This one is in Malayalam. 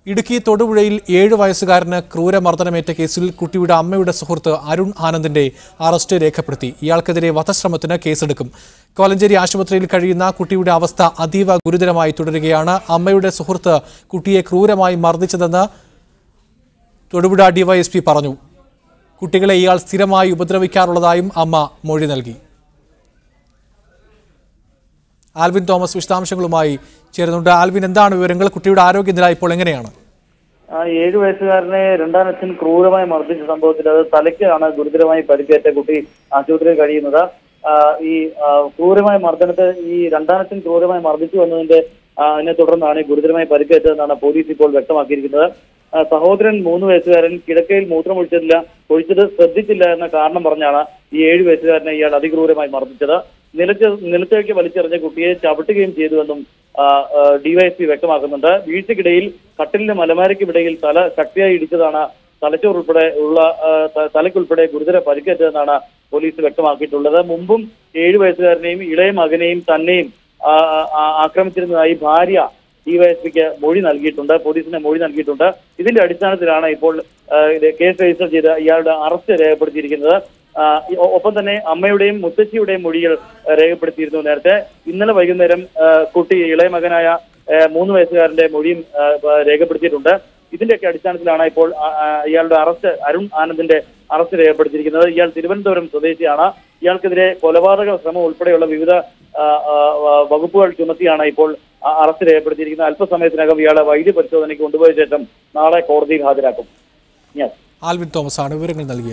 ഇടുക്കി തൊടുപുഴയിൽ 7 വയസ്സുകാരന് ക്രൂരമർദ്ദനമേറ്റ കേസിൽ കുട്ടിയുടെ അമ്മയുടെ സുഹൃത്ത് അരുൺ ആനന്ദിന്റെ അറസ്റ്റ് രേഖപ്പെടുത്തി. ഇയാൾക്കെതിരെ വധശ്രമത്തിന് കേസെടുക്കും. കോലഞ്ചേരി ആശുപത്രിയിൽ കഴിയുന്ന കുട്ടിയുടെ അവസ്ഥ അതീവ ഗുരുതരമായി തുടരുകയാണ്. അമ്മയുടെ സുഹൃത്ത് കുട്ടിയെ ക്രൂരമായി മർദ്ദിച്ചതെന്ന് തൊടുപുഴ ഡിവൈഎസ്പി പറഞ്ഞു. കുട്ടികളെ ഇയാൾ സ്ഥിരമായി ഉപദ്രവിക്കാറുള്ളതായും അമ്മ മൊഴി നൽകി. ആൽവിൻ തോമസ് വിശദാംശങ്ങളുമായി ചേരുന്നുണ്ട്. ആൽവിൻ, എന്താണ് വിവരങ്ങൾ? കുട്ടിയുടെ ആരോഗ്യനില ഇപ്പോൾ എങ്ങനെയാണ്? 7 വയസ്സുകാരനെ രണ്ടാനച്ഛൻ ക്രൂരമായി മർദ്ദിച്ച സംഭവത്തിൽ അത് തലയ്ക്കാണ് ഗുരുതരമായി പരിക്കേറ്റ കുട്ടി ആശുപത്രിയിൽ കഴിയുന്നത്. ഈ ക്രൂരമായ മർദ്ദനത്തെ ഈ രണ്ടാനച്ഛൻ ക്രൂരമായി മർദ്ദിച്ചു എന്നതിനെ തുടർന്നാണ് ഗുരുതരമായി പരിക്കേറ്റതെന്നാണ് പോലീസ് ഇപ്പോൾ വ്യക്തമാക്കിയിരിക്കുന്നത്. സഹോദരൻ 3 വയസ്സുകാരൻ കിടക്കയിൽ ഒഴിച്ചത് ശ്രദ്ധിച്ചില്ല എന്ന കാരണം പറഞ്ഞാണ് ഈ 7 വയസ്സുകാരനെ ഇയാൾ അതിക്രൂരമായി മർദ്ദിച്ചത്. നിലത്തേക്ക് വലിച്ചെറിഞ്ഞ കുട്ടിയെ ചവിട്ടുകയും ചെയ്തുവെന്നും ഡിവൈഎസ്പി വ്യക്തമാക്കുന്നുണ്ട്. വീഴ്ചയ്ക്കിടയിൽ കട്ടിലിന് മലമാരയ്ക്കുമിടയിൽ തല ശക്തിയായി ഇടിച്ചതാണ് തലയ്ക്കുൾപ്പെടെ ഗുരുതര പരിക്കേറ്റതെന്നാണ് പോലീസ് വ്യക്തമാക്കിയിട്ടുള്ളത്. മുമ്പും 7 വയസ്സുകാരനെയും ഇളയ മകനെയും തന്നെയും ആക്രമിച്ചിരുന്നതായി ഭാര്യ ഡിവൈഎസ്പിക്ക് പോലീസിന് മൊഴി നൽകിയിട്ടുണ്ട്. ഇതിന്റെ അടിസ്ഥാനത്തിലാണ് ഇപ്പോൾ കേസ് രജിസ്റ്റർ ചെയ്ത് ഇയാളുടെ അറസ്റ്റ് രേഖപ്പെടുത്തിയിരിക്കുന്നത്. ഒപ്പം തന്നെ അമ്മയുടെയും മുത്തശ്ശിയുടെയും മൊഴികൾ രേഖപ്പെടുത്തിയിരുന്നു നേരത്തെ. ഇന്നലെ വൈകുന്നേരം കുട്ടി ഇളയ മകനായ 3 വയസ്സുകാരന്റെ മൊഴിയും രേഖപ്പെടുത്തിയിട്ടുണ്ട്. ഇതിന്റെയൊക്കെ അടിസ്ഥാനത്തിലാണ് ഇപ്പോൾ ഇയാളുടെ അരുൺ ആനന്ദിന്റെ അറസ്റ്റ് രേഖപ്പെടുത്തിയിരിക്കുന്നത്. ഇയാൾ തിരുവനന്തപുരം സ്വദേശിയാണ്. ഇയാൾക്കെതിരെ കൊലപാതക ശ്രമം ഉൾപ്പെടെയുള്ള വിവിധ വകുപ്പുകൾ ചുമത്തിയാണ് ഇപ്പോൾ അറസ്റ്റ് രേഖപ്പെടുത്തിയിരിക്കുന്നത്. അല്പസമയത്തിനകം ഇയാളെ വൈദ്യ പരിശോധനയ്ക്ക് കൊണ്ടുപോയ ശേഷം നാളെ കോടതിയിൽ ഹാജരാക്കും. ആൽവിൻ തോമസ് ആണ് വിവരങ്ങൾ നൽകിയത്.